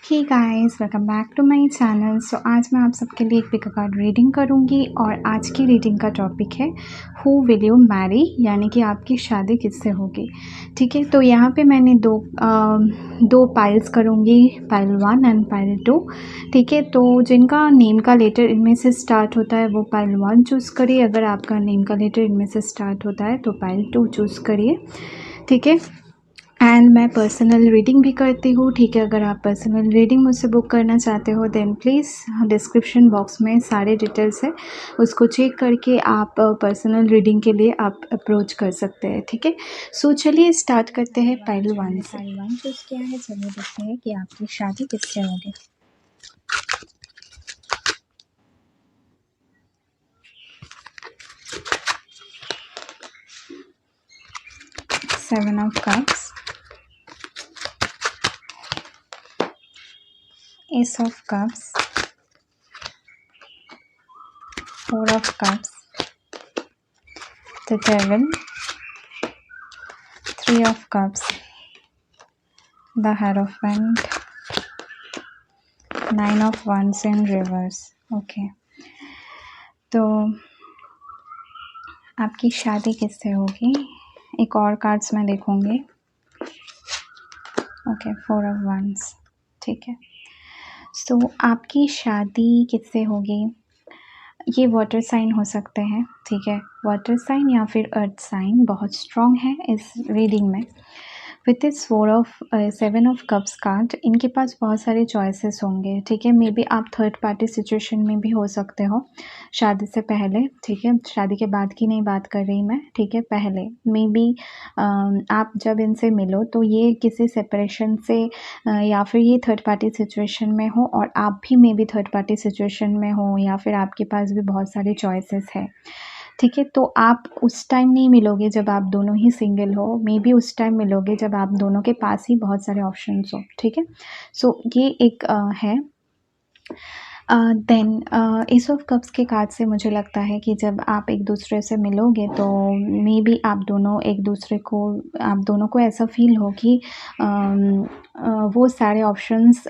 Hey guys, welcome back to my channel. So आज मैं आप सबके लिए एक पिक कार्ड रीडिंग करूंगी और आज की रीडिंग का टॉपिक है हु विल यू मैरी, यानी कि आपकी शादी किससे होगी। ठीक है, तो यहाँ पे मैंने दो पाइल्स करूंगी, पाइल 1 एंड पाइल 2। ठीक है, तो जिनका नेम का लेटर इनमें से स्टार्ट होता है वो पाइल 1 चूज़ करिए। अगर आपका नेम का लेटर इनमें से स्टार्ट होता है तो पाइल 2 चूज़ करिए। ठीक है, एंड मैं पर्सनल रीडिंग भी करती हूँ। ठीक है, अगर आप पर्सनल रीडिंग मुझसे बुक करना चाहते हो देन प्लीज़ डिस्क्रिप्शन बॉक्स में सारे डिटेल्स है, उसको चेक करके आप पर्सनल रीडिंग के लिए आप अप्रोच कर सकते हैं। ठीक है, सो चलिए स्टार्ट करते हैं। पाइल 1 से पाइल 1 चूज़ किया है, चलिए देखते हैं कि आपकी शादी किससे होगी। Seven of cups, ace of cups, four of cups, the devil, three of cups, the hierophant, nine of wands in reverse. Okay, तो आपकी शादी किससे होगी। एक और कार्ड्स मैं देखूंगी। Okay, four of wands. ठीक है, सो आपकी शादी किससे होगी। ये वाटर साइन हो सकते हैं। ठीक है, वाटर साइन या फिर अर्थ साइन बहुत स्ट्रॉन्ग है इस रीडिंग में। With this seven of cups card, इनके पास बहुत सारे चॉइसेस होंगे। ठीक है, मे बी आप थर्ड पार्टी सिचुएशन में भी हो सकते हो शादी से पहले। ठीक है, शादी के बाद की नहीं बात कर रही मैं। ठीक है, पहले मे बी आप जब इनसे मिलो तो ये किसी सेपरेशन से या फिर ये थर्ड पार्टी सिचुएशन में हो और आप भी may be third party situation में हो, या फिर आपके पास भी बहुत सारे चॉइसेस है। ठीक है, तो आप उस टाइम नहीं मिलोगे जब आप दोनों ही सिंगल हो, मे बी उस टाइम मिलोगे जब आप दोनों के पास ही बहुत सारे ऑप्शंस हो। ठीक है, सो ये एक है। देन एस ऑफ कप्स के कार्ड से मुझे लगता है कि जब आप एक दूसरे से मिलोगे तो मे बी आप दोनों को ऐसा फील हो कि वो सारे ऑप्शंस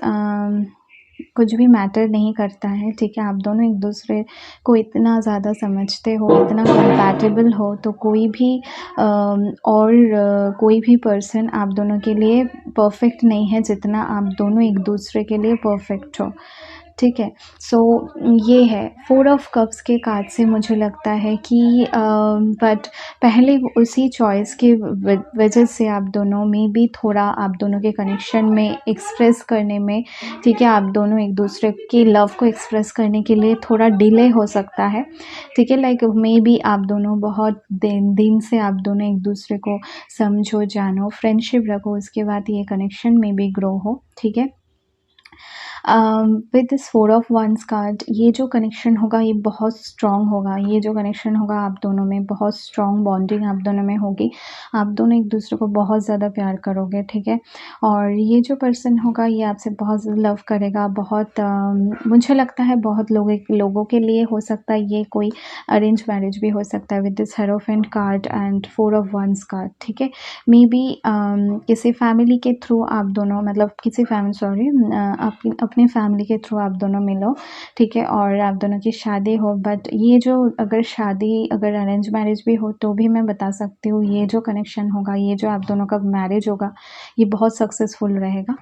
कुछ भी मैटर नहीं करता है। ठीक है, आप दोनों एक दूसरे को इतना ज़्यादा समझते हो, इतना कंपैटिबल हो, तो कोई भी पर्सन आप दोनों के लिए परफेक्ट नहीं है जितना आप दोनों एक दूसरे के लिए परफेक्ट हो। ठीक है, सो ये है फोर ऑफ कप्स के कार्ड से मुझे लगता है कि बट पहले उसी चॉइस की वजह से आप दोनों में भी थोड़ा आप दोनों के कनेक्शन में एक्सप्रेस करने में, ठीक है, आप दोनों एक दूसरे की लव को एक्सप्रेस करने के लिए थोड़ा डिले हो सकता है। ठीक है, लाइक मे बी आप दोनों बहुत दिन से आप दोनों एक दूसरे को समझो, जानो, फ्रेंडशिप रखो, उसके बाद ये कनेक्शन में भी ग्रो हो। ठीक है, with this four of wands card, ये जो कनेक्शन होगा ये बहुत स्ट्रॉन्ग होगा। ये जो कनेक्शन होगा आप दोनों में बहुत स्ट्रॉन्ग बॉन्डिंग आप दोनों में होगी। आप दोनों एक दूसरे को बहुत ज़्यादा प्यार करोगे। ठीक है, और ये जो पर्सन होगा ये आपसे बहुत लव करेगा। बहुत मुझे लगता है बहुत लोगों के लिए हो सकता है ये कोई अरेंज मैरिज भी हो सकता है with this hierophant card and four of wands card. ठीक है, मे बी किसी फैमिली के थ्रू आप दोनों, मतलब किसी फैमिली, सॉरी, अपने फैमिली के थ्रू आप दोनों मिलो। ठीक है, और आप दोनों की शादी हो। बट ये जो अगर अरेंज मैरिज भी हो तो भी मैं बता सकती हूँ ये जो कनेक्शन होगा, ये जो आप दोनों का मैरिज होगा ये बहुत सक्सेसफुल रहेगा।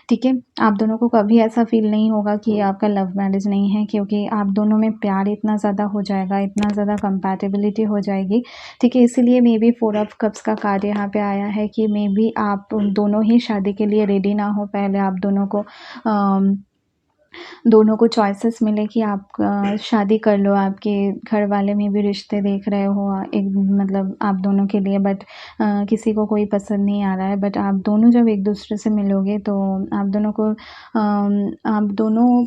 ठीक है, आप दोनों को कभी ऐसा फील नहीं होगा कि आपका लव मैरिज नहीं है, क्योंकि आप दोनों में प्यार इतना ज़्यादा हो जाएगा, इतना ज़्यादा कंपैटिबिलिटी हो जाएगी। ठीक है, इसीलिए may be four of cups का कार्ड यहाँ पे आया है कि मे बी आप दोनों ही शादी के लिए रेडी ना हो। पहले आप दोनों को चॉइसेस मिले कि आप शादी कर लो, आपके घर वाले में भी रिश्ते देख रहे हो एक, मतलब आप दोनों के लिए, बट किसी को कोई पसंद नहीं आ रहा है। बट आप दोनों जब एक दूसरे से मिलोगे तो आप दोनों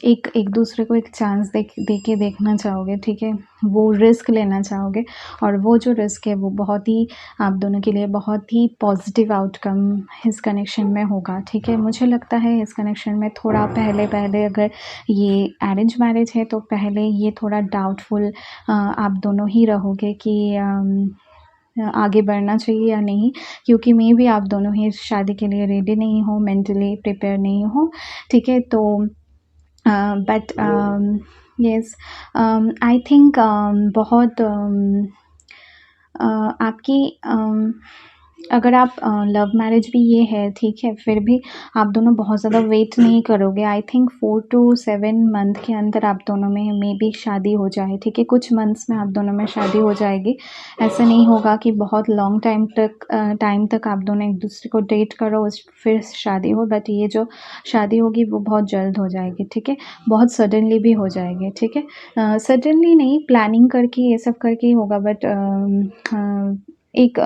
एक दूसरे को एक चांस दे के देखना चाहोगे। ठीक है, वो रिस्क लेना चाहोगे, और वो जो रिस्क है वो बहुत ही आप दोनों के लिए बहुत ही पॉजिटिव आउटकम इस कनेक्शन में होगा। ठीक है, मुझे लगता है इस कनेक्शन में थोड़ा पहले अगर ये अरेंज मैरिज है तो पहले ये थोड़ा डाउटफुल आप दोनों ही रहोगे कि आगे बढ़ना चाहिए या नहीं, क्योंकि मे बी आप दोनों ही शादी के लिए रेडी नहीं हो, मेंटली प्रिपेयर नहीं हो, ठीक है? तो बट येस, आई थिंक बहुत आपकी अगर आप लव मैरिज भी ये है, ठीक है, फिर भी आप दोनों बहुत ज़्यादा वेट नहीं करोगे। आई थिंक 4 टू 7 मंथ के अंदर आप दोनों में मे बी शादी हो जाए, ठीक है? कुछ मंथ्स में आप दोनों में शादी हो जाएगी। ऐसा नहीं होगा कि बहुत लॉन्ग टाइम तक आप दोनों एक दूसरे को डेट करो फिर शादी हो, बट ये जो शादी होगी वो बहुत जल्द हो जाएगी, ठीक है? बहुत सडनली भी हो जाएगी, ठीक है? सडनली नहीं, प्लानिंग करके ये सब करके ही होगा, बट एक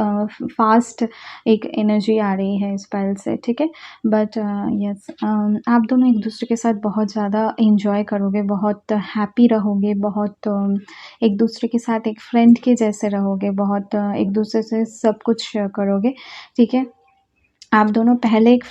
फास्ट एक एनर्जी आ रही है इस पल से, ठीक है? बट यस, आप दोनों एक दूसरे के साथ बहुत ज़्यादा एंजॉय करोगे, बहुत हैप्पी रहोगे, बहुत एक दूसरे के साथ एक फ्रेंड के जैसे रहोगे, बहुत एक दूसरे से सब कुछ शेयर करोगे, ठीक है? आप दोनों पहले एक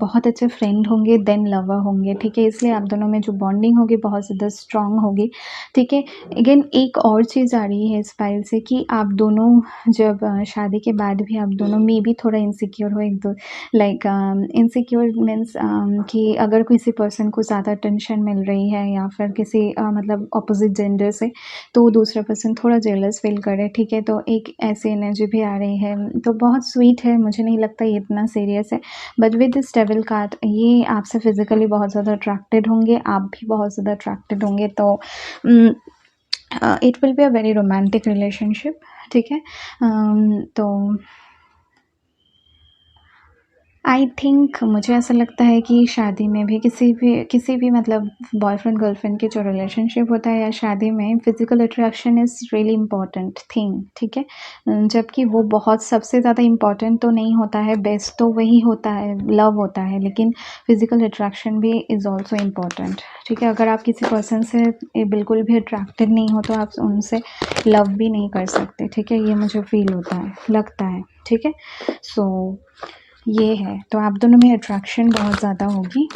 बहुत अच्छे फ्रेंड होंगे, देन लवर होंगे, ठीक है? इसलिए आप दोनों में जो बॉन्डिंग होगी बहुत ज़्यादा स्ट्रॉन्ग होगी, ठीक है? अगेन एक और चीज़ आ रही है इस फाइल से कि आप दोनों जब शादी के बाद भी आप दोनों में भी थोड़ा इनसिक्योर हो, एक दो लाइक इनसिक्योर मीन्स कि अगर किसी पर्सन को ज़्यादा अटेंशन मिल रही है या फिर किसी मतलब अपोजिट जेंडर से, तो दूसरा पर्सन थोड़ा जेलस फील करे, ठीक है? तो एक ऐसी एनर्जी भी आ रही है, तो बहुत स्वीट है, मुझे नहीं लगता ये इतना सीरियस है। But with this devil card ये आपसे फिज़िकली बहुत ज़्यादा अट्रैक्टेड होंगे, आप भी बहुत ज़्यादा अट्रैक्टेड होंगे, तो it will be a very romantic relationship, ठीक है? तो आई थिंक मुझे ऐसा लगता है कि शादी में भी किसी भी मतलब बॉयफ्रेंड गर्लफ्रेंड की जो रिलेशनशिप होता है या शादी में physical attraction is really important thing, ठीक है? जबकि वो बहुत सबसे ज़्यादा इम्पॉर्टेंट तो नहीं होता है, बेस्ट तो वही होता है, लव होता है, लेकिन फ़िज़िकल अट्रैक्शन भी इज़ ऑल्सो इम्पॉर्टेंट, ठीक है? अगर आप किसी पर्सन से बिल्कुल भी अट्रैक्टेड नहीं हो तो आप उनसे लव भी नहीं कर सकते, ठीक है? ये मुझे फ़ील होता है, लगता है, ठीक है? सो ये है, तो आप दोनों में अट्रैक्शन बहुत ज़्यादा होगी।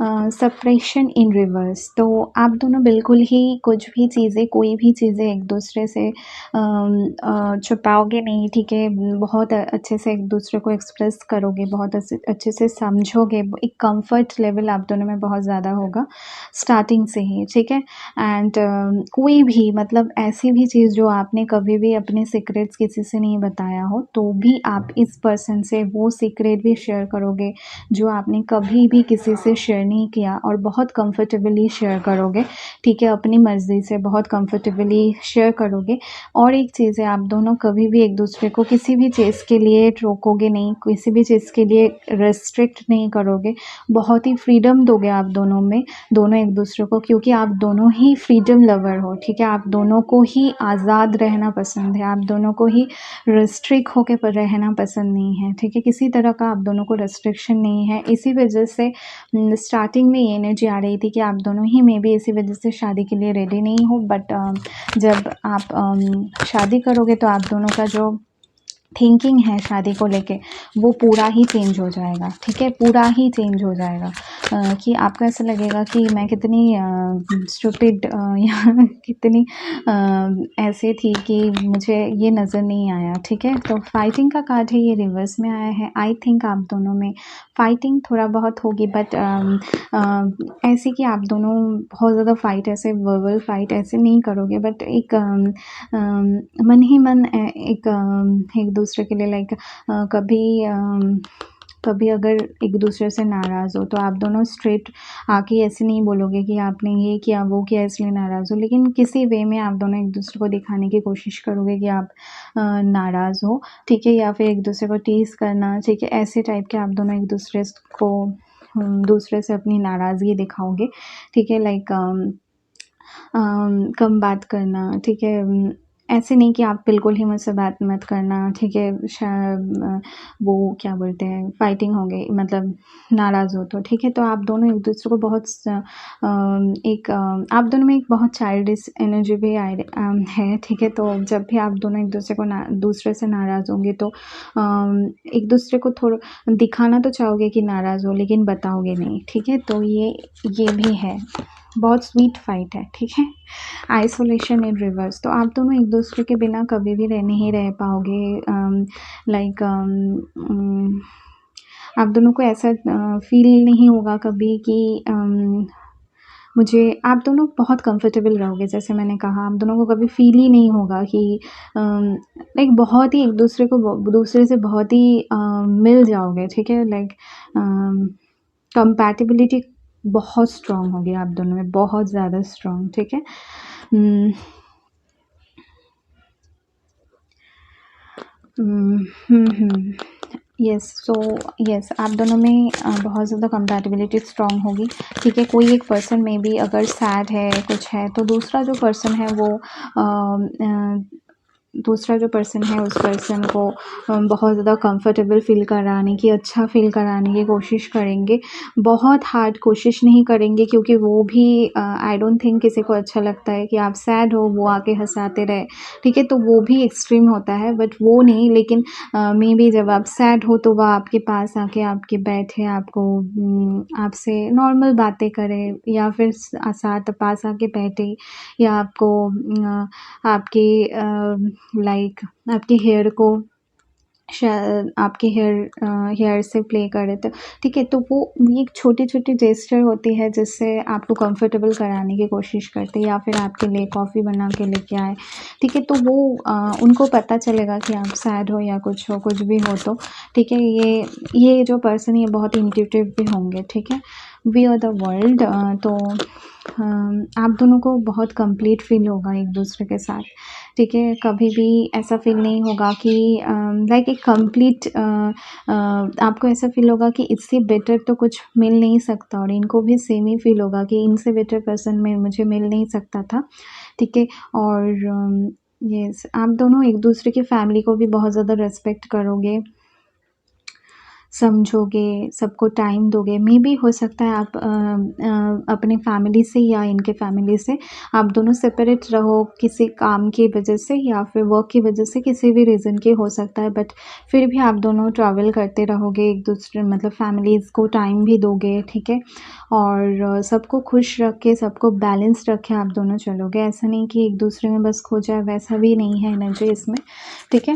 सेपरेशन इन रिवर्स, तो आप दोनों बिल्कुल ही कुछ भी चीज़ें, कोई भी चीज़ें एक दूसरे से छुपाओगे नहीं, ठीक है? बहुत अच्छे से एक दूसरे को एक्सप्रेस करोगे, बहुत अच्छे से समझोगे, एक कंफर्ट लेवल आप दोनों में बहुत ज़्यादा होगा स्टार्टिंग से ही, ठीक है? एंड कोई भी मतलब ऐसी भी चीज़ जो आपने कभी भी अपने सीक्रेट्स किसी से नहीं बताया हो, तो भी आप इस पर्सन से वो सीक्रेट भी शेयर करोगे जो आपने कभी भी किसी से शेयर नहीं किया, और बहुत कंफर्टेबली शेयर करोगे, ठीक है? अपनी मर्ज़ी से बहुत कंफर्टेबली शेयर करोगे। और एक चीज़ है, आप दोनों कभी भी एक दूसरे को किसी भी चीज़ के लिए रोकोगे नहीं, किसी भी चीज़ के लिए रेस्ट्रिक्ट नहीं करोगे, बहुत ही फ्रीडम दोगे आप दोनों में, दोनों एक दूसरे को, क्योंकि आप दोनों ही फ्रीडम लवर हो, ठीक है? आप दोनों को ही आज़ाद रहना पसंद है, आप दोनों को ही रिस्ट्रिक्ट होके रहना पसंद नहीं है, ठीक है? किसी तरह का आप दोनों को रेस्ट्रिक्शन नहीं है। इसी वजह से स्टार्टिंग में ये एनर्जी आ रही थी कि आप दोनों ही मे बी इसी वजह से शादी के लिए रेडी नहीं हो, बट जब आप शादी करोगे तो आप दोनों का जो थिंकिंग है शादी को लेके वो पूरा ही चेंज हो जाएगा, ठीक है? पूरा ही चेंज हो जाएगा, कि आपको ऐसा लगेगा कि मैं कितनी स्टूपिड या कितनी ऐसे थी कि मुझे ये नज़र नहीं आया, ठीक है? तो फाइटिंग का कार्ड है, ये रिवर्स में आया है। आई थिंक आप दोनों में फाइटिंग थोड़ा बहुत होगी, बट ऐसे कि आप दोनों बहुत ज़्यादा फाइट, ऐसे वर्बल फाइट ऐसे नहीं करोगे, बट एक मन ही मन एक दूसरे के लिए लाइक कभी अगर एक दूसरे से नाराज़ हो तो आप दोनों स्ट्रेट आके ऐसे नहीं बोलोगे कि आपने ये किया वो किया इसलिए नाराज़ हो, लेकिन किसी वे में आप दोनों एक दूसरे को दिखाने की कोशिश करोगे कि आप नाराज़ हो, ठीक है? या फिर एक दूसरे को टीज़ करना, ठीक है? ऐसे टाइप के आप दोनों एक दूसरे से अपनी नाराज़गी दिखाओगे, ठीक है? लाइक कम बात करना, ठीक है? ऐसे नहीं कि आप बिल्कुल ही मुझसे बात मत करना, ठीक है? वो क्या बोलते हैं, फाइटिंग हो गई मतलब नाराज़ हो तो, ठीक है? तो आप दोनों एक दूसरे को आप दोनों में एक बहुत चाइल्डिश एनर्जी भी है, ठीक है? तो जब भी आप दोनों एक दूसरे से नाराज़ होंगे तो एक दूसरे को थोड़ा दिखाना तो चाहोगे कि नाराज़ हो, लेकिन बताओगे नहीं, ठीक है? तो ये भी है। बहुत स्वीट फाइट है, ठीक है। आइसोलेशन इन रिवर्स, तो आप दोनों एक दूसरे के बिना कभी भी नहीं रह पाओगे। लाइक आप दोनों को ऐसा फील नहीं होगा कभी कि मुझे आप दोनों बहुत कंफर्टेबल रहोगे। जैसे मैंने कहा, आप दोनों को कभी फ़ील ही नहीं होगा कि लाइक बहुत ही एक दूसरे को दूसरे से बहुत ही मिल जाओगे, ठीक है। लाइक कंपैटिबिलिटी बहुत स्ट्रॉन्ग होगी आप दोनों में, बहुत ज़्यादा स्ट्रॉन्ग, ठीक है। यस, सो यस, आप दोनों में बहुत ज़्यादा कंपैटिबिलिटी स्ट्रॉन्ग होगी, ठीक है। कोई एक पर्सन में भी अगर सैड है, कुछ है, तो दूसरा जो पर्सन है वो दूसरा जो पर्सन है उस पर्सन को बहुत ज़्यादा कंफर्टेबल फ़ील कराने की, अच्छा फ़ील कराने की कोशिश करेंगे। बहुत हार्ड कोशिश नहीं करेंगे, क्योंकि वो भी आई डोंट थिंक किसी को अच्छा लगता है कि आप सैड हो, वो आके हँसाते रहे, ठीक है। तो वो भी एक्सट्रीम होता है, बट वो नहीं। लेकिन मे बी जब आप सैड हो तो वह आपके पास आके आपके बैठे, आपको आपसे नॉर्मल बातें करे, या फिर साथ पास आके बैठे, या आपको आपके लाइक आपके हेयर को आपके हेयर से प्ले करे, तो ठीक है। तो वो एक छोटी-छोटी जेस्चर होती है जिससे आपको कंफर्टेबल कराने की कोशिश करते हैं, या फिर आपके लिए कॉफ़ी बना के लेके आए, ठीक है। तो वो उनको पता चलेगा कि आप सैड हो या कुछ हो, कुछ भी हो, तो ठीक है। ये जो पर्सन है ये बहुत इंट्यूटिव भी होंगे, ठीक है। वी आर द वर्ल्ड, तो आप दोनों को बहुत कंप्लीट फ़ील होगा एक दूसरे के साथ, ठीक है। कभी भी ऐसा फ़ील नहीं होगा कि लाइक एक कंप्लीट आपको ऐसा फ़ील होगा कि इससे बेटर तो कुछ मिल नहीं सकता, और इनको भी सेम ही फ़ील होगा कि इनसे बेटर पर्सन में मुझे मिल नहीं सकता था, ठीक है। और यस, आप दोनों एक दूसरे की फैमिली को भी बहुत ज़्यादा रिस्पेक्ट करोगे, समझोगे, सबको टाइम दोगे। मे बी हो सकता है आप अपने फैमिली से या इनके फैमिली से आप दोनों सेपरेट रहो किसी काम की वजह से, या फिर वर्क की वजह से, किसी भी रीज़न के हो सकता है, बट फिर भी आप दोनों ट्रैवल करते रहोगे एक दूसरे, मतलब फैमिलीज़ को टाइम भी दोगे, ठीक है। और सबको खुश रख के, सबको बैलेंस रख के आप दोनों चलोगे। ऐसा नहीं कि एक दूसरे में बस खो जाए, वैसा भी नहीं है एनर्जी इसमें, ठीक है।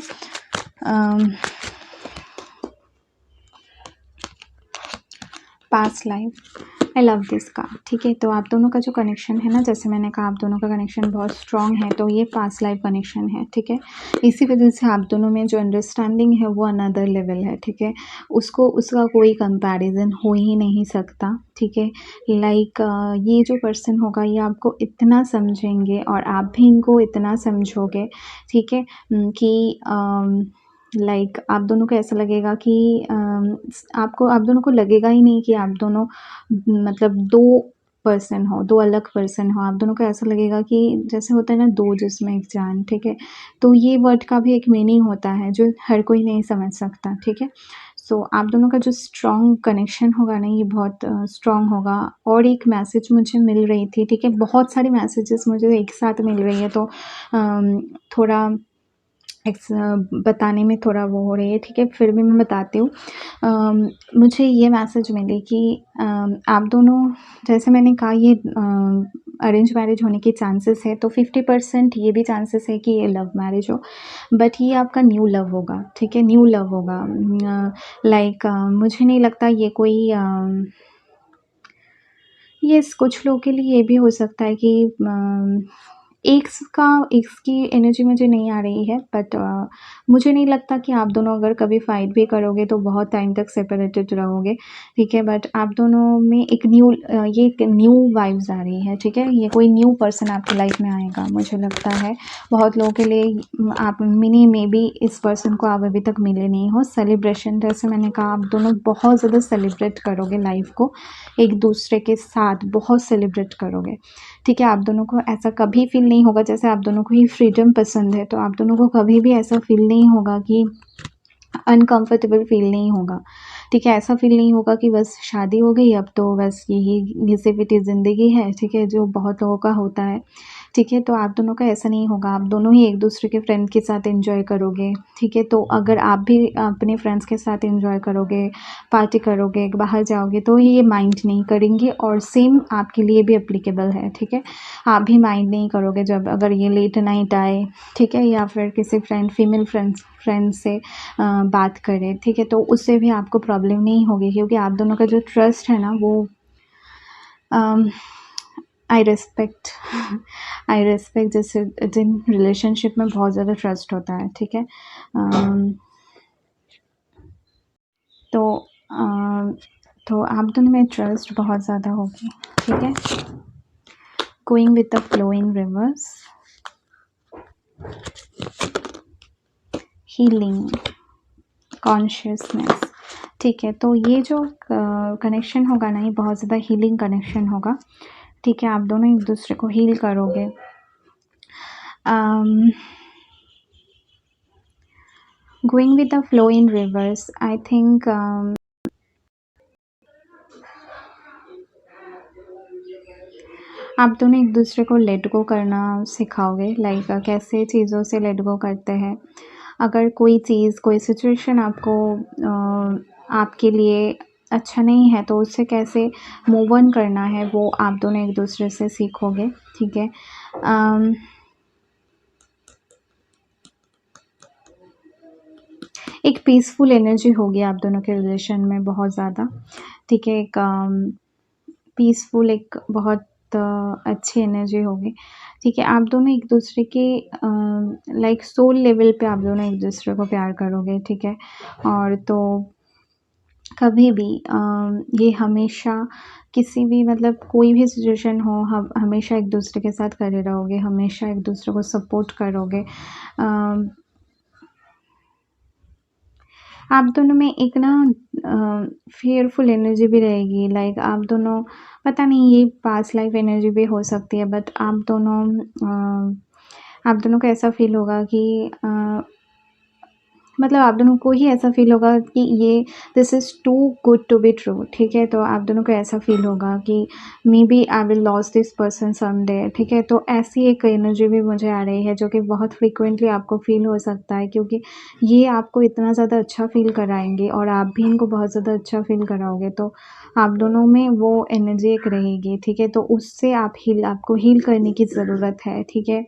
Past life, I love this card, ठीक है। तो आप दोनों का जो कनेक्शन है ना, जैसे मैंने कहा आप दोनों का कनेक्शन बहुत स्ट्रॉन्ग है, तो ये पास्ट लाइफ कनेक्शन है, ठीक है। इसी वजह से आप दोनों में जो अंडरस्टैंडिंग है वो अनदर लेवल है, ठीक है। उसका कोई कंपैरिजन हो ही नहीं सकता, ठीक है। लाइक ये जो पर्सन होगा ये आपको इतना समझेंगे और आप भी इनको इतना समझोगे, ठीक है, कि लाइक आप दोनों को ऐसा लगेगा कि आप दोनों को लगेगा ही नहीं कि आप दोनों मतलब 2 पर्सन हो, 2 अलग पर्सन हो। आप दोनों को ऐसा लगेगा कि जैसे होता है ना, 2 जिस्म एक जान, ठीक है। तो ये वर्ड का भी एक मीनिंग होता है जो हर कोई नहीं समझ सकता, ठीक है। सो आप दोनों का जो स्ट्रॉन्ग कनेक्शन होगा ना, ये बहुत स्ट्रॉन्ग होगा। और एक मैसेज मुझे मिल रही थी, ठीक है। बहुत सारी मैसेजेस मुझे एक साथ मिल रही है, तो थोड़ा बताने में थोड़ा वो हो रही है, ठीक है। फिर भी मैं बताती हूँ। मुझे ये मैसेज मिली कि आप दोनों, जैसे मैंने कहा, ये अरेंज मैरिज होने के चांसेस है, तो 50% ये भी चांसेस है कि ये लव मैरिज हो, बट ये आपका न्यू लव होगा, ठीक है। न्यू लव होगा। लाइक मुझे नहीं लगता ये कोई यस, कुछ लोगों के लिए ये भी हो सकता है कि एक्स की एनर्जी मुझे नहीं आ रही है, बट मुझे नहीं लगता कि आप दोनों अगर कभी फाइट भी करोगे तो बहुत टाइम तक सेपरेटेड रहोगे, ठीक है। बट आप दोनों में एक ये एक न्यू वाइब्स आ रही है, ठीक है। ये कोई न्यू पर्सन आपकी लाइफ में आएगा, मुझे लगता है। बहुत लोगों के लिए आप मे बी इस पर्सन को आप अभी तक मिले नहीं हो। सेलिब्रेशन, जैसे मैंने कहा, आप दोनों बहुत ज़्यादा सेलिब्रेट करोगे लाइफ को, एक दूसरे के साथ बहुत सेलिब्रेट करोगे, ठीक है। आप दोनों को ऐसा कभी फील नहीं होगा, जैसे आप दोनों को ही फ्रीडम पसंद है, तो आप दोनों को कभी भी ऐसा फील नहीं होगा कि अनकंफर्टेबल फील नहीं होगा, ठीक है। ऐसा फील नहीं होगा कि बस शादी हो गई, अब तो बस यही घिसी-पिटी ज़िंदगी है, ठीक है, जो बहुत लोगों का होता है, ठीक है? तो आप दोनों का ऐसा नहीं होगा, आप दोनों ही एक दूसरे के फ्रेंड के साथ एन्जॉय करोगे, ठीक है? तो अगर आप भी अपने फ्रेंड्स के साथ एन्जॉय करोगे, पार्टी करोगे, बाहर जाओगे तो ये माइंड नहीं करेंगे और सेम आपके लिए भी एप्लीकेबल है, ठीक है? आप भी माइंड नहीं करोगे जब अगर ये लेट नाइट आए, ठीक है? या फिर किसी फीमेल फ्रेंड से बात करें, ठीक है? तो उससे भी आपको प्रॉब्लम नहीं होगी क्योंकि आप दोनों का जो ट्रस्ट है ना वो आई रिस्पेक्ट आई रिस्पेक्ट जैसे जिन रिलेशनशिप में बहुत ज़्यादा ट्रस्ट होता है, ठीक है? तो तो आप दोनों में ट्रस्ट बहुत ज़्यादा होगी, ठीक है? Going with the flow in reverse, healing, consciousness, ठीक है? तो ये जो कनेक्शन होगा ना ये बहुत ज़्यादा हीलिंग कनेक्शन होगा, ठीक है? आप दोनों एक दूसरे को हील करोगे। Going with the flow in reverse, I think आप दोनों एक दूसरे को लेट गो करना सिखाओगे, लाइक कैसे चीज़ों से लेट गो करते हैं। अगर कोई चीज़, कोई सिचुएशन आपको आपके लिए अच्छा नहीं है तो उससे कैसे मूव ऑन करना है वो आप दोनों एक दूसरे से सीखोगे, ठीक है? एक पीसफुल एनर्जी होगी आप दोनों के रिलेशन में बहुत ज़्यादा, ठीक है? एक पीसफुल, एक बहुत अच्छी एनर्जी होगी, ठीक है? आप दोनों एक दूसरे के लाइक सोल लेवल पे आप दोनों एक दूसरे को प्यार करोगे, ठीक है? और तो कभी भी ये हमेशा किसी भी मतलब कोई भी सिचुएशन हो, हम हमेशा एक दूसरे के साथ खड़े रहोगे, हमेशा एक दूसरे को सपोर्ट करोगे। आप दोनों में एक ना फ़ियरफुल एनर्जी भी रहेगी, लाइक आप दोनों पता नहीं ये पास्ट लाइफ एनर्जी भी हो सकती है, बट आप दोनों को ऐसा फ़ील होगा कि मतलब आप दोनों को ही ऐसा फ़ील होगा कि ये this is too good to be true, ठीक है? तो आप दोनों को ऐसा फ़ील होगा कि maybe I will loss this person someday, ठीक है? तो ऐसी एक एनर्जी भी मुझे आ रही है जो कि बहुत फ्रीक्वेंटली आपको फ़ील हो सकता है क्योंकि ये आपको इतना ज़्यादा अच्छा फ़ील कराएँगे और आप भी इनको बहुत ज़्यादा अच्छा फ़ील कराओगे, तो आप दोनों में वो एनर्जी एक रहेगी, ठीक है? तो उससे आपको हील करने की ज़रूरत है, ठीक है?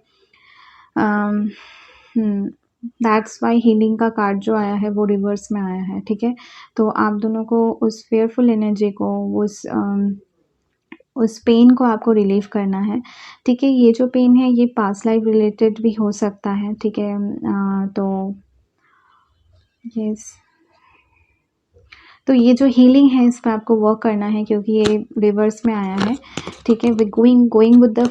दैट्स वाई हीलिंग का कार्ड जो आया है वो रिवर्स में आया है, ठीक है? तो आप दोनों को उस फ़ियरफुल एनर्जी को, उस पेन को आपको रिलीव करना है, ठीक है? ये जो पेन है ये पास्ट लाइफ रिलेटेड भी हो सकता है, ठीक है? तो यस, तो ये जो हीलिंग है इस पे आपको वर्क करना है क्योंकि ये रिवर्स में आया है, ठीक है? गोइंग विद द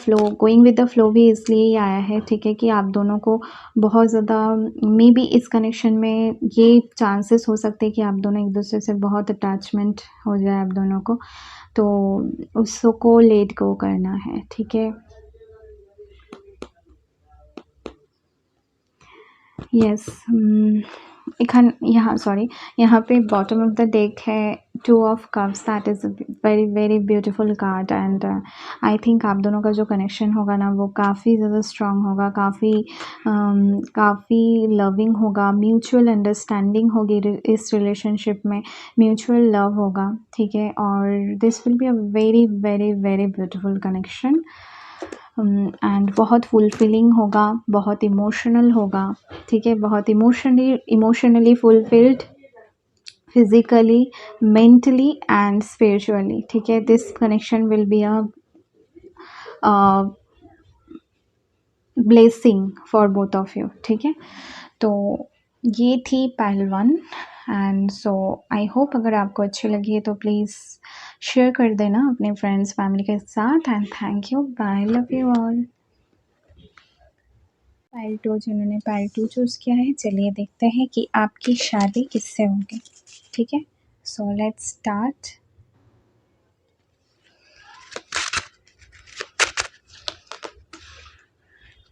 फ्लो भी इसलिए ही आया है, ठीक है? कि आप दोनों को बहुत ज़्यादा मे बी इस कनेक्शन में ये चांसेस हो सकते हैं कि आप दोनों एक दूसरे से बहुत अटैचमेंट हो जाए आप दोनों को, तो उसको लेट गो करना है, ठीक है? यस, यहाँ पे बॉटम ऑफ द डेक है 2 of cups, that is a very very beautiful card and I think आप दोनों का जो कनेक्शन होगा ना वो काफ़ी ज़्यादा स्ट्रॉन्ग होगा, काफ़ी लविंग होगा, म्यूचुअल अंडरस्टैंडिंग होगी इस रिलेशनशिप में, म्यूचुअल लव होगा, ठीक है? और this will be a very very very beautiful connection and बहुत फुलफिलिंग होगा, बहुत इमोशनल होगा, ठीक है? बहुत emotionally fulfilled, physically, mentally and spiritually, ठीक है? This connection will be a blessing for both of you, ठीक है? तो ये थी pile 1 and so I hope अगर आपको अच्छी लगी है तो प्लीज़ शेयर कर देना अपने फ्रेंड्स, फैमिली के साथ and thank you, bye, love you all. Pile 2 जिन्होंने पाइल 2 चूज़ किया है, चलिए देखते हैं कि आपकी शादी किससे होगी, ठीक है? So let's start.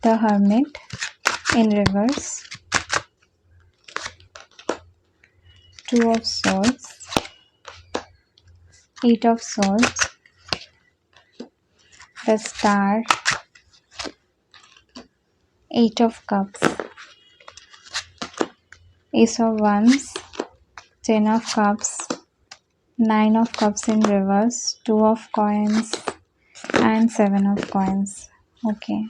The hermit in reverse, 2 of swords, 8 of swords, the star, 8 of cups, ace of wands, 10 of cups, 9 of cups in reverse, 2 of coins and 7 of coins. Okay,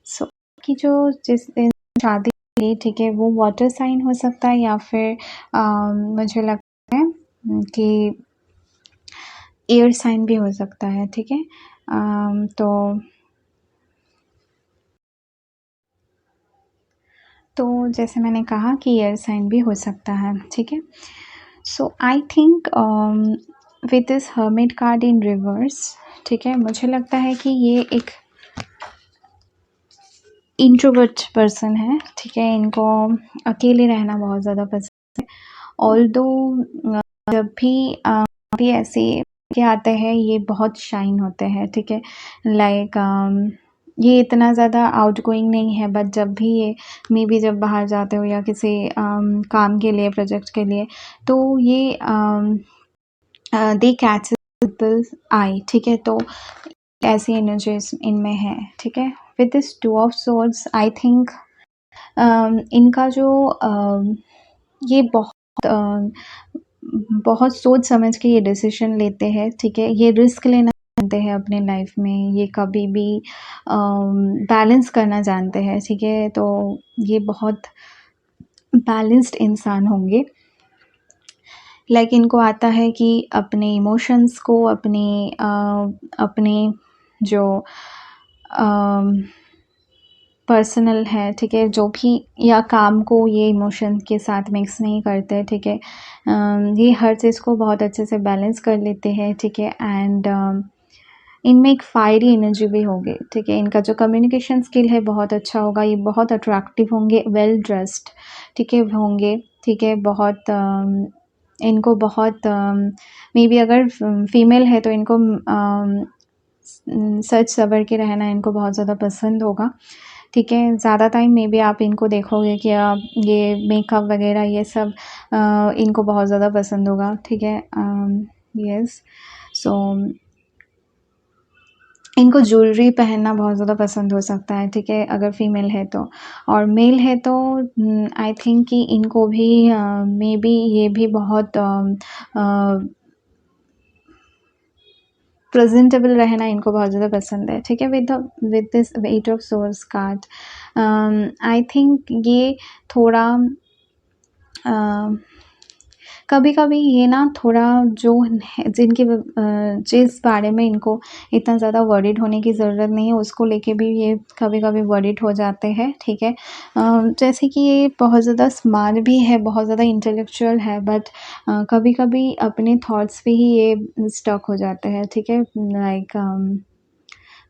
सो कि जो जिस दिन शादी है, ठीक है, वो वाटर साइन हो सकता है या फिर मुझे लगता है कि एयर साइन भी हो सकता है, ठीक है। तो जैसे मैंने कहा कि एयर साइन भी हो सकता है, ठीक है। So I think with this hermit card in reverse, ठीक है, मुझे लगता है कि ये एक इंट्रोवर्ट पर्सन है, ठीक है। इनको अकेले रहना बहुत ज़्यादा पसंद है। ऑल्दो जब भी ऐसे के आते हैं, ये बहुत शाइन होते हैं, ठीक है। लाइक ये इतना ज़्यादा आउटगोइंग नहीं है, बट जब भी ये मे बी जब बाहर जाते हो या किसी काम के लिए, प्रोजेक्ट के लिए, तो ये दे कैच पीपल्स आई, ठीक है। तो ऐसी एनर्जीज इनमें है, ठीक है। With this 2 of swords I think इनका जो ये बहुत सोच समझ के ये डिसीजन लेते हैं, ठीक है। ये रिस्क लेना जानते हैं अपने लाइफ में, ये कभी भी बैलेंस करना जानते हैं, ठीक है। तो ये बहुत बैलेंस्ड इंसान होंगे। लाइक इनको आता है कि अपने इमोशंस को अपने जो पर्सनल है, ठीक है, जो भी या काम को ये इमोशन के साथ मिक्स नहीं करते, ठीक है। ये हर चीज़ को बहुत अच्छे से बैलेंस कर लेते हैं, ठीक है। एंड इनमें एक फायरी एनर्जी भी होगी, ठीक है। इनका जो कम्युनिकेशन स्किल है बहुत अच्छा होगा, ये बहुत अट्रैक्टिव होंगे, वेल ड्रेस्ड, ठीक है, होंगे, ठीक है। बहुत इनको बहुत मे बी अगर फीमेल है तो इनको सच सवर के रहना इनको बहुत ज़्यादा पसंद होगा, ठीक है। ज़्यादा टाइम मे बी आप इनको देखोगे कि ये मेकअप वगैरह ये सब इनको बहुत ज़्यादा पसंद होगा, ठीक है। यस, सो इनको ज्वेलरी पहनना बहुत ज़्यादा पसंद हो सकता है, ठीक है, अगर फीमेल है तो। और मेल है तो आई थिंक कि इनको भी मे बी ये भी बहुत प्रेजेंटेबल रहना इनको बहुत ज़्यादा पसंद है, ठीक है। With this 8 of swords card I think ये थोड़ा कभी कभी ये ना थोड़ा जो जिनके जिस बारे में इनको इतना ज़्यादा वरीड होने की ज़रूरत नहीं है, उसको लेके भी ये कभी कभी वरीड हो जाते हैं, ठीक है। जैसे कि ये बहुत ज़्यादा स्मार्ट भी है, बहुत ज़्यादा इंटेलेक्चुअल है, बट कभी कभी अपने थॉट्स पे ही ये स्टक हो जाते हैं, ठीक है। लाइक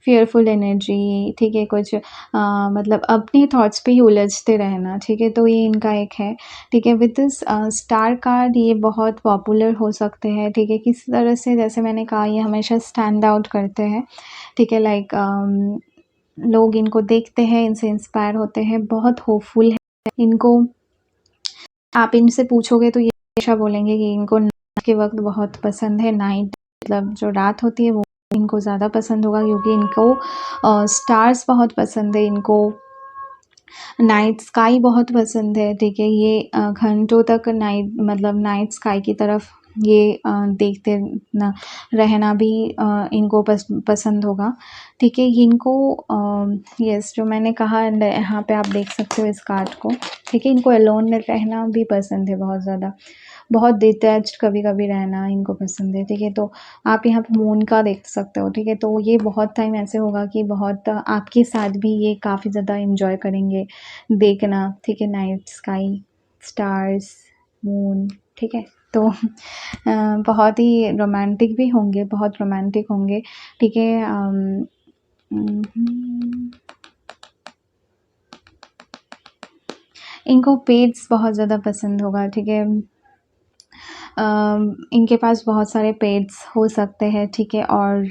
फ़ियरफुल एनर्जी, ठीक है, कुछ मतलब अपने थॉट्स पे ही उलझते रहना, ठीक है। तो ये इनका एक है, ठीक है। विद दिस स्टार कार्ड ये बहुत पॉपुलर हो सकते हैं, ठीक है। किस तरह से, जैसे मैंने कहा, ये हमेशा स्टैंड आउट करते हैं, ठीक है। लाइक लोग इनको देखते हैं, इनसे इंस्पायर होते हैं, बहुत होपफुल है। इनको आप इनसे पूछोगे तो ये हमेशा बोलेंगे कि इनको नाइट के वक्त बहुत पसंद है। नाइट मतलब जो रात होती है वो इनको ज़्यादा पसंद होगा, क्योंकि इनको स्टार्स बहुत पसंद है, इनको नाइट स्काई बहुत पसंद है, ठीक है। ये घंटों तक नाइट स्काई की तरफ ये देखते न रहना भी इनको पसंद होगा, ठीक है। इनको यस, जो मैंने कहा, यहाँ पे आप देख सकते हो इस कार्ड को, ठीक है। इनको अलोन में रहना भी पसंद है बहुत ज़्यादा, बहुत डिटैच्ड कभी कभी रहना इनको पसंद है, ठीक है। तो आप यहाँ पे मून का देख सकते हो, ठीक है। तो ये बहुत टाइम ऐसे होगा कि बहुत आपके साथ भी ये काफ़ी ज़्यादा इन्जॉय करेंगे देखना, ठीक है। नाइट स्काई, स्टार्स, मून, ठीक है। तो बहुत ही रोमांटिक भी होंगे, बहुत रोमांटिक होंगे, ठीक है। इनको पेट्स बहुत ज़्यादा पसंद होगा, ठीक है। इनके पास बहुत सारे पेट्स हो सकते हैं, ठीक है। और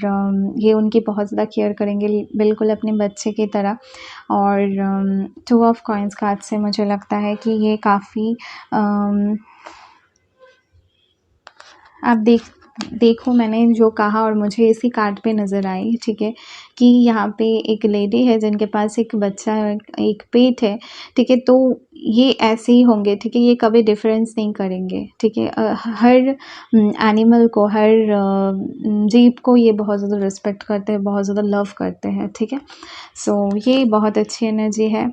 ये उनकी बहुत ज़्यादा केयर करेंगे, बिल्कुल अपने बच्चे की तरह। और 2 ऑफ कॉइंस कार्ड से मुझे लगता है कि ये काफ़ी आप देखो मैंने जो कहा और मुझे इसी कार्ड पे नज़र आई, ठीक है, कि यहाँ पे एक लेडी है जिनके पास एक बच्चा है, एक पेट है, ठीक है, तो ये ऐसे ही होंगे, ठीक है, ये कभी डिफ़रेंस नहीं करेंगे, ठीक है। हर एनिमल को, हर जीव को ये बहुत ज़्यादा रिस्पेक्ट करते हैं, बहुत ज़्यादा लव करते हैं, ठीक है। सो ये बहुत अच्छी एनर्जी है।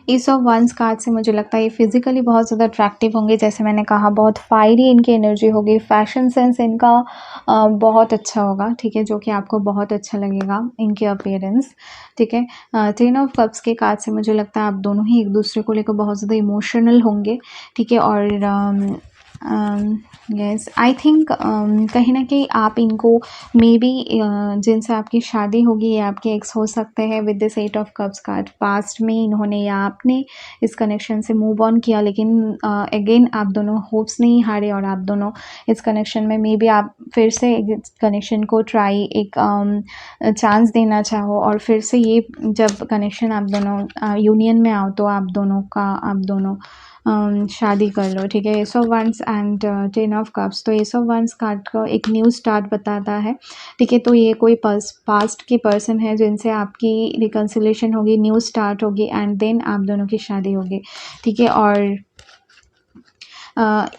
ईस ऑफ वंस कार्ड से मुझे लगता है ये फिज़िकली बहुत ज़्यादा अट्रैक्टिव होंगे, जैसे मैंने कहा बहुत फायरी इनकी एनर्जी होगी, फैशन सेंस इनका बहुत अच्छा होगा, ठीक है, जो कि आपको बहुत अच्छा लगेगा इनके अपीयरेंस, ठीक है। 10 ऑफ कप्स के कार्ड से मुझे लगता है आप दोनों ही एक दूसरे को लेकर बहुत ज़्यादा इमोशनल होंगे, ठीक है, और यस आई थिंक कहीं न कहीं आप इनको मेबी जिनसे आपकी शादी होगी ये आपके एक्स हो सकते हैं with this 8 of cups card. Past में इन्होंने या आपने इस कनेक्शन से मूव ऑन किया, लेकिन अगेन आप दोनों होप्स नहीं हारे और आप दोनों इस कनेक्शन में मेबी आप फिर से इस कनेक्शन को ट्राई एक चांस देना चाहो, और फिर से ये जब कनेक्शन आप दोनों यूनियन में आओ तो आप दोनों शादी कर लो, ठीक है। Ace of wands and 10 of cups, तो एस ऑफ वंस कार्ड को एक न्यू स्टार्ट बताता है, ठीक है। तो ये कोई पास्ट की पर्सन है जिनसे आपकी रिकन्सिलेशन होगी, न्यू स्टार्ट होगी एंड देन आप दोनों की शादी होगी, ठीक है। और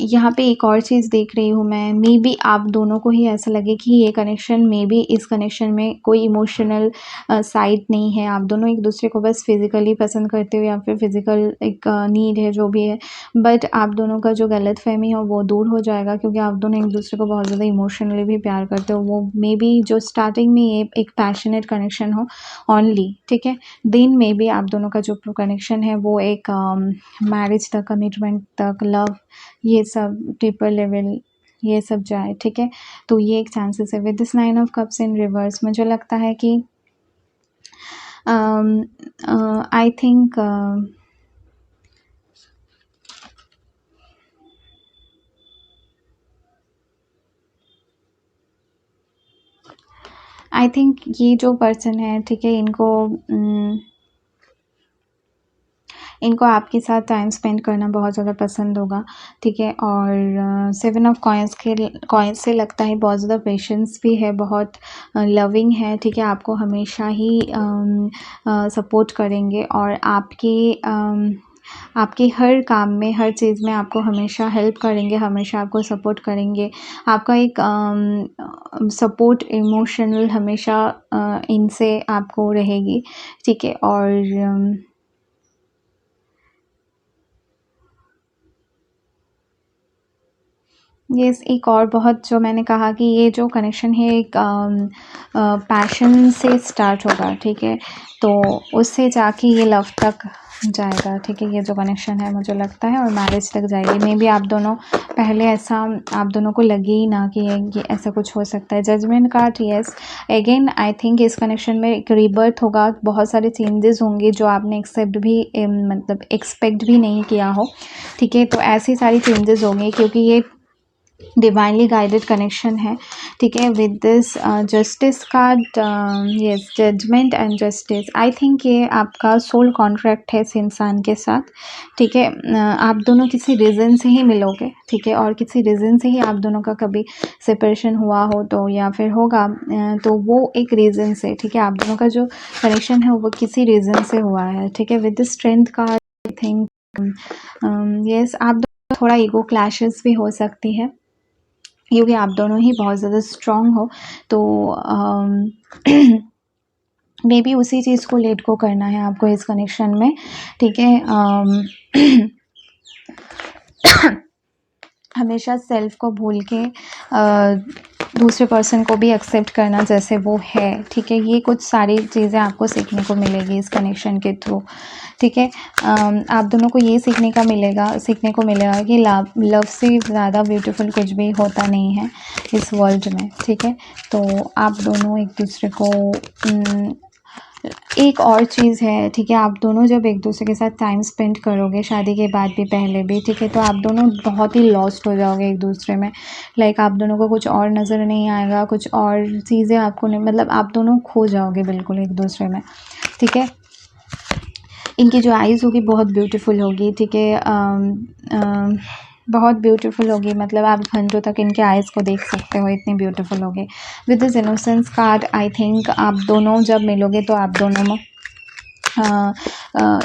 यहाँ पे एक और चीज़ देख रही हूँ मैं, मे बी आप दोनों को ही ऐसा लगे कि ये कनेक्शन, मे बी इस कनेक्शन में कोई इमोशनल साइड नहीं है, आप दोनों एक दूसरे को बस फिज़िकली पसंद करते हो या फिर फिज़िकल एक नीड है जो भी है, बट आप दोनों का जो गलतफ़हमी हो वो दूर हो जाएगा, क्योंकि आप दोनों एक दूसरे को बहुत ज़्यादा इमोशनली भी प्यार करते हो। वो मे बी जो स्टार्टिंग में ये एक पैशनेट कनेक्शन हो ओनली, ठीक है, देन मे बी आप दोनों का जो कनेक्शन है वो एक मैरिज तक, कमिटमेंट तक, लव, ये सब डीपर लेवल ये सब जाए, ठीक है। तो ये एक चांसेस है। With this 9 of cups in reverse मुझे लगता है कि आई थिंक ये जो पर्सन है, ठीक है, इनको आपके साथ टाइम स्पेंड करना बहुत ज़्यादा पसंद होगा, ठीक है। और 7 ऑफ कॉइन्स से लगता है बहुत ज़्यादा पेशेंस भी है, बहुत लविंग है, ठीक है, आपको हमेशा ही सपोर्ट करेंगे और आपके हर काम में, हर चीज़ में आपको हमेशा हेल्प करेंगे, हमेशा आपको सपोर्ट करेंगे। आपका एक सपोर्ट इमोशनल हमेशा इनसे आपको रहेगी, ठीक है। और यस, एक और बहुत, जो मैंने कहा कि ये जो कनेक्शन है एक पैशन से स्टार्ट होगा, ठीक है, तो उससे जाके ये लव तक जाएगा, ठीक है, ये जो कनेक्शन है मुझे लगता है, और मैरिज तक जाएगी। मे बी आप दोनों पहले ऐसा आप दोनों को लगे ही ना कि ये ऐसा कुछ हो सकता है। Judgement card, yes, again I think इस कनेक्शन में एक रीबर्थ होगा, बहुत सारे चेंजेस होंगे जो आपने मतलब एक्सपेक्ट भी नहीं किया हो, ठीक है, तो ऐसी सारी चेंजेस होंगे क्योंकि ये डिवाइनली गाइडेड कनेक्शन है, ठीक है। With this justice card, yes, judgement and justice, I think ये आपका सोल कॉन्ट्रैक्ट है इस इंसान के साथ, ठीक है। आप दोनों किसी रीज़न से ही मिलोगे, ठीक है, और किसी रीज़न से ही आप दोनों का कभी सेपरेशन हुआ हो तो, या फिर होगा, तो वो एक रीज़न से, ठीक है, आप दोनों का जो कनेक्शन है वो किसी रीज़न से हुआ है, ठीक है। With the strength card, I think yes, आप दोनों थोड़ा ईगो क्लैशेस भी हो सकती है क्योंकि आप दोनों ही बहुत ज़्यादा स्ट्रॉन्ग हो, तो मे बी उसी चीज़ को लेट को करना है आपको इस कनेक्शन में, ठीक है। हमेशा सेल्फ को भूल के दूसरे पर्सन को भी एक्सेप्ट करना जैसे वो है, ठीक है, ये कुछ सारी चीज़ें आपको सीखने को मिलेगी इस कनेक्शन के थ्रू, ठीक है। आप दोनों को ये सीखने को मिलेगा कि लव से ज़्यादा ब्यूटीफुल कुछ भी होता नहीं है इस वर्ल्ड में, ठीक है। तो आप दोनों एक दूसरे को एक और चीज़ है, ठीक है, आप दोनों जब एक दूसरे के साथ टाइम स्पेंड करोगे शादी के बाद भी, पहले भी, ठीक है, तो आप दोनों बहुत ही लॉस्ट हो जाओगे एक दूसरे में, लाइक आप दोनों को कुछ और नज़र नहीं आएगा, कुछ और चीज़ें आपको नहीं, मतलब आप दोनों खो जाओगे बिल्कुल एक दूसरे में, ठीक है। इनकी जो आईज़ होगी बहुत ब्यूटीफुल होगी, ठीक है। बहुत ब्यूटीफुल होगी, मतलब आप घंटों तक इनके आईज़ को देख सकते हो, इतनी ब्यूटीफुल होगी। With this innocence card I think आप दोनों जब मिलोगे तो आप दोनों में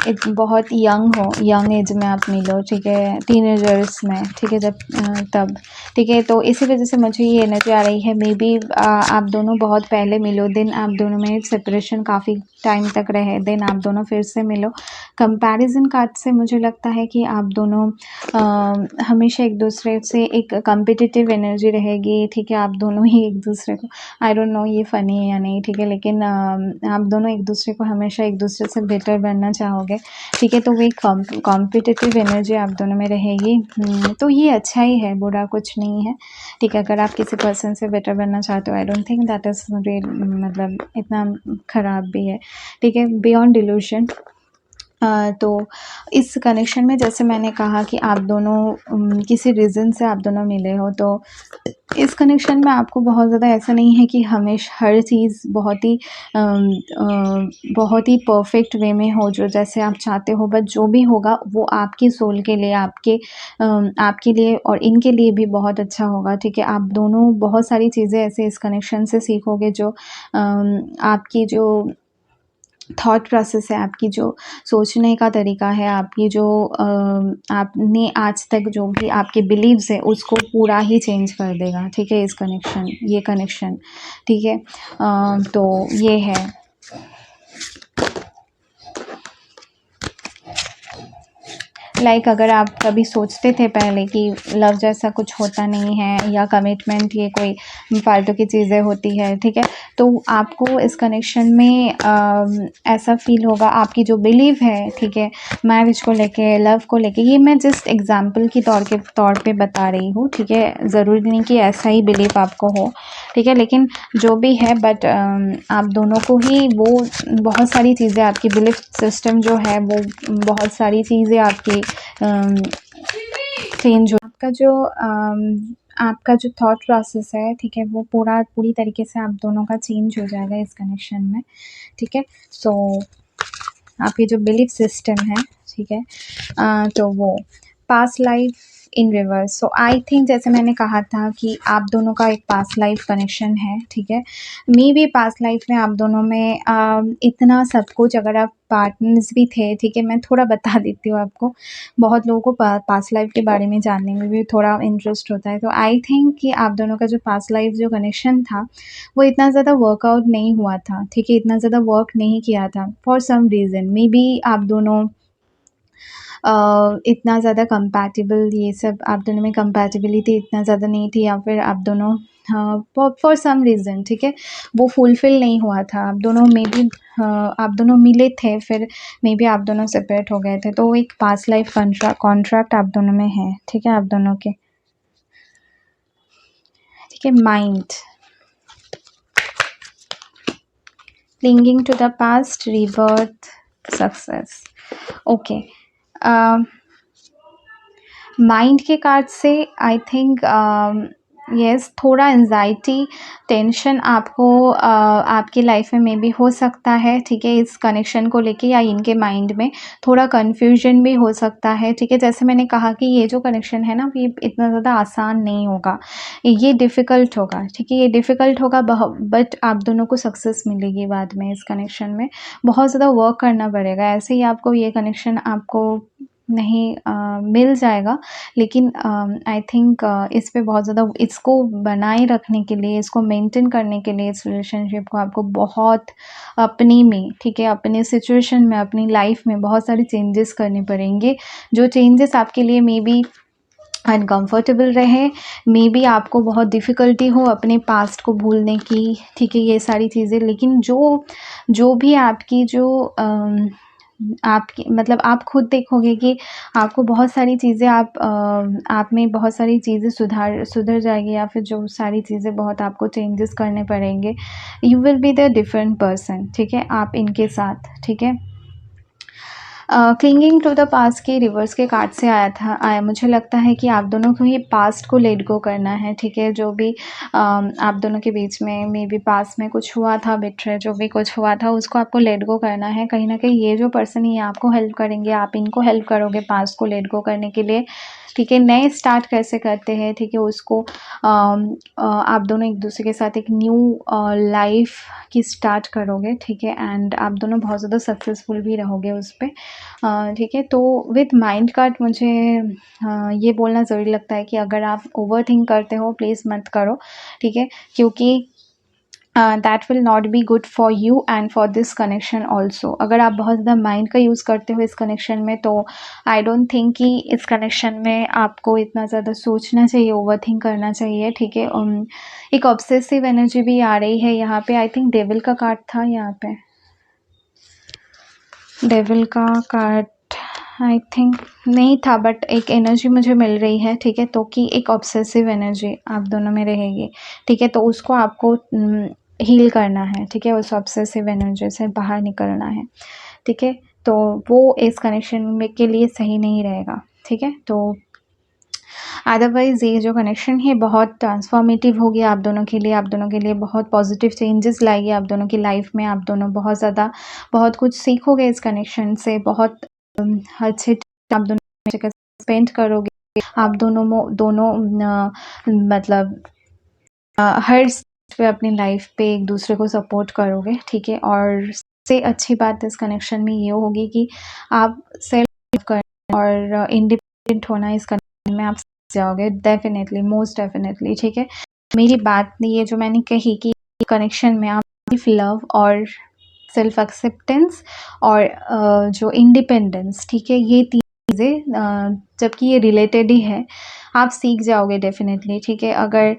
एक बहुत यंग एज में आप मिलो, ठीक है, टीनेजर्स में, ठीक है, जब तब, ठीक है। तो इसी वजह से मुझे ये एनर्जी आ रही है, मे बी आप दोनों बहुत पहले मिलो, देन आप दोनों में सेपरेशन काफ़ी टाइम तक रहे, देन आप दोनों फिर से मिलो। कंपैरिजन कार्ड से मुझे लगता है कि आप दोनों हमेशा एक दूसरे से एक कम्पिटिटिव एनर्जी रहेगी, ठीक है। आप दोनों ही एक दूसरे को, आई डोंट नो ये फ़नी है या नहीं, ठीक है, लेकिन आप दोनों एक दूसरे को हमेशा एक दूसरे से बेटर बनना चाहोगे, ठीक है। तो वो एक कॉम्पिटिटिव एनर्जी आप दोनों में रहेगी। तो ये अच्छा ही है, बुरा कुछ नहीं है, ठीक है। अगर आप किसी पर्सन से बेटर बनना चाहते हो, I don't think that is real, मतलब इतना ख़राब भी है, ठीक है, बियॉन्ड डिल्यूशन। तो इस कनेक्शन में जैसे मैंने कहा कि आप दोनों किसी रीज़न से आप दोनों मिले हो, तो इस कनेक्शन में आपको बहुत ज़्यादा ऐसा नहीं है कि हमेशा हर चीज़ बहुत ही परफेक्ट वे में हो जो जैसे आप चाहते हो, बट जो भी होगा वो आपकी सोल के लिए, आपके लिए और इनके लिए भी बहुत अच्छा होगा, ठीक है। आप दोनों बहुत सारी चीज़ें ऐसे इस कनेक्शन से सीखोगे जो आपकी जो थॉट प्रोसेस है, आपकी जो सोचने का तरीका है, आपकी जो आपने आज तक जो भी आपके बिलीव्स है उसको पूरा ही चेंज कर देगा, ठीक है, ये कनेक्शन, ठीक है। तो ये है। लाइक अगर आप कभी सोचते थे पहले कि लव जैसा कुछ होता नहीं है या कमिटमेंट ये कोई फालतू की चीज़ें होती है, ठीक है, तो आपको इस कनेक्शन में ऐसा फील होगा, आपकी जो बिलीव है, ठीक है, मैरिज को लेके, लव को लेके, ये मैं जस्ट एग्जांपल की तौर पे बता रही हूँ, ठीक है। ज़रूरी नहीं कि ऐसा ही बिलीव आपको हो, ठीक है, लेकिन जो भी है, बट आप दोनों को ही वो बहुत सारी चीज़ें, आपकी बिलीफ सिस्टम जो है वो बहुत सारी चीज़ें आपकी चेंज हो, आपका जो थॉट प्रोसेस है, ठीक है, वो पूरी तरीके से आप दोनों का चेंज हो जाएगा इस कनेक्शन में, ठीक है। सो आपकी जो बिलीफ सिस्टम है, ठीक है, तो वो past life in reverse. So I think जैसे मैंने कहा था कि आप दोनों का एक पास्ट लाइफ कनेक्शन है, ठीक है। मे बी पास्ट लाइफ में आप दोनों में इतना सब कुछ, अगर आप पार्टनर्स भी थे, ठीक है, मैं थोड़ा बता देती हूँ आपको, बहुत लोगों को पास्ट लाइफ के बारे में जानने में भी थोड़ा इंटरेस्ट होता है। तो आई थिंक कि आप दोनों का जो पास्ट लाइफ जो कनेक्शन था वो इतना ज़्यादा वर्कआउट नहीं हुआ था, ठीक है, इतना ज़्यादा वर्क नहीं किया था for some reason. Maybe आप दोनों इतना ज़्यादा कंपैटिबल, ये सब आप दोनों में कंपैटिबिलिटी इतना ज़्यादा नहीं थी, या फिर आप दोनों फॉर सम रीज़न, ठीक है, वो फुलफ़िल नहीं हुआ था। आप दोनों में भी आप दोनों मिले थे, फिर मे बी आप दोनों सेपरेट हो गए थे, तो वो एक पास्ट लाइफ कॉन्ट्रैक्ट आप दोनों में है, ठीक है, आप दोनों के, ठीक है। Mind clinging to the past, rebirth, success, okay. Mind के कार्ड से आई थिंक यस, थोड़ा एंजाइटी, टेंशन आपको आपकी लाइफ में मे बी हो सकता है, ठीक है, इस कनेक्शन को लेके, या इनके माइंड में थोड़ा कन्फ्यूजन भी हो सकता है, ठीक है। जैसे मैंने कहा कि ये जो कनेक्शन है ना, ये इतना ज़्यादा आसान नहीं होगा, ये डिफ़िकल्ट होगा, ठीक है, ये डिफ़िकल्ट होगा, बट आप दोनों को सक्सेस मिलेगी बाद में। इस कनेक्शन में बहुत ज़्यादा वर्क करना पड़ेगा, ऐसे ही आपको ये कनेक्शन आपको नहीं मिल जाएगा, लेकिन आई थिंक इस पे बहुत ज़्यादा, इसको बनाए रखने के लिए, इसको मेंटेन करने के लिए, इस रिलेशनशिप को आपको बहुत अपने में, ठीक है, अपने सिचुएशन में, अपनी लाइफ में बहुत सारे चेंजेस करने पड़ेंगे, जो चेंजेस आपके लिए मे बी अनकम्फर्टेबल रहे, मे बी आपको बहुत डिफ़िकल्टी हो अपने पास्ट को भूलने की, ठीक है, ये सारी चीज़ें, लेकिन जो भी आपकी जो आपकी, मतलब आप खुद देखोगे कि आपको बहुत सारी चीज़ें, आप में बहुत सारी चीज़ें सुधर जाएगी, या फिर जो सारी चीज़ें बहुत आपको चेंजेस करने पड़ेंगे, you will be the different person, ठीक है, आप इनके साथ, ठीक है। क्लिंगिंग टू द पास्ट के रिवर्स के कार्ड से आया मुझे लगता है कि आप दोनों को ही पास्ट को लेट गो करना है, ठीक है। जो भी आप दोनों के बीच में मे बी पास्ट में कुछ हुआ था, बिट्रे जो भी कुछ हुआ था, उसको आपको लेट गो करना है। कहीं ना कहीं ये जो पर्सन ही आपको हेल्प करेंगे, आप इनको हेल्प करोगे पास्ट को लेट गो करने के लिए, ठीक है। नए स्टार्ट कैसे करते हैं, ठीक है, उसको आप दोनों एक दूसरे के साथ एक न्यू लाइफ की स्टार्ट करोगे, ठीक है। एंड आप दोनों बहुत ज़्यादा सक्सेसफुल भी रहोगे उस पर, ठीक है। तो विथ माइंड कार्ड मुझे ये बोलना ज़रूरी लगता है कि अगर आप ओवर थिंक करते हो प्लीज़ मत करो, ठीक है, क्योंकि that will not be good for you and for this connection also. अगर आप बहुत ज़्यादा माइंड का यूज़ करते हो इस कनेक्शन में, तो आई डोंट थिंक कि इस कनेक्शन में आपको इतना ज़्यादा सोचना चाहिए, ओवर थिंक करना चाहिए, ठीक है। एक ऑब्सेसिव एनर्जी भी आ रही है यहाँ पे। आई थिंक डेविल का कार्ड था यहाँ पे, डेविल का कार्ड आई थिंक नहीं था, बट एक एनर्जी मुझे मिल रही है, ठीक है। तो कि एक ऑब्सेसिव एनर्जी आप दोनों में रहेगी, ठीक है। तो उसको आपको हील करना है, ठीक है, उस ऑब्सेसिव एनर्जी से बाहर निकलना है, ठीक है। तो वो इस कनेक्शन में के लिए सही नहीं रहेगा, ठीक है। तो अदरवाइज़ ये जो कनेक्शन है बहुत ट्रांसफॉर्मेटिव होगी आप दोनों के लिए, आप दोनों के लिए बहुत पॉजिटिव चेंजेस लाएगी आप दोनों की लाइफ में। आप दोनों बहुत ज़्यादा बहुत कुछ सीखोगे इस कनेक्शन से, बहुत अच्छे आप दोनों स्पेंड करोगे। आप दोनों मतलब हर पे अपनी लाइफ पे एक दूसरे को सपोर्ट करोगे, ठीक है। और सबसे अच्छी बात इस कनेक्शन में ये होगी कि आप सेल्फ कर और इंडिपेंडेंट होना इस कनेक्शन में आप सीख जाओगे, डेफिनेटली, मोस्ट डेफिनेटली, ठीक है। मेरी बात ये जो मैंने कही कि कनेक्शन में आप सेल्फ लव और सेल्फ एक्सेप्टेंस और जो इंडिपेंडेंस, ठीक है, ये चीज़ें जबकि ये रिलेटेड ही है, आप सीख जाओगे डेफिनेटली, ठीक है। अगर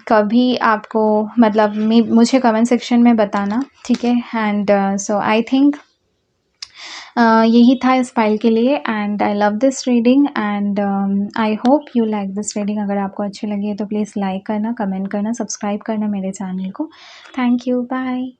कभी आपको मतलब मुझे कमेंट सेक्शन में बताना, ठीक है। एंड सो आई थिंक यही था इस फाइल के लिए। And I love this reading and I hope you like this reading. अगर आपको अच्छी लगी है तो प्लीज़ लाइक करना, कमेंट करना, सब्सक्राइब करना मेरे चैनल को। Thank you, bye.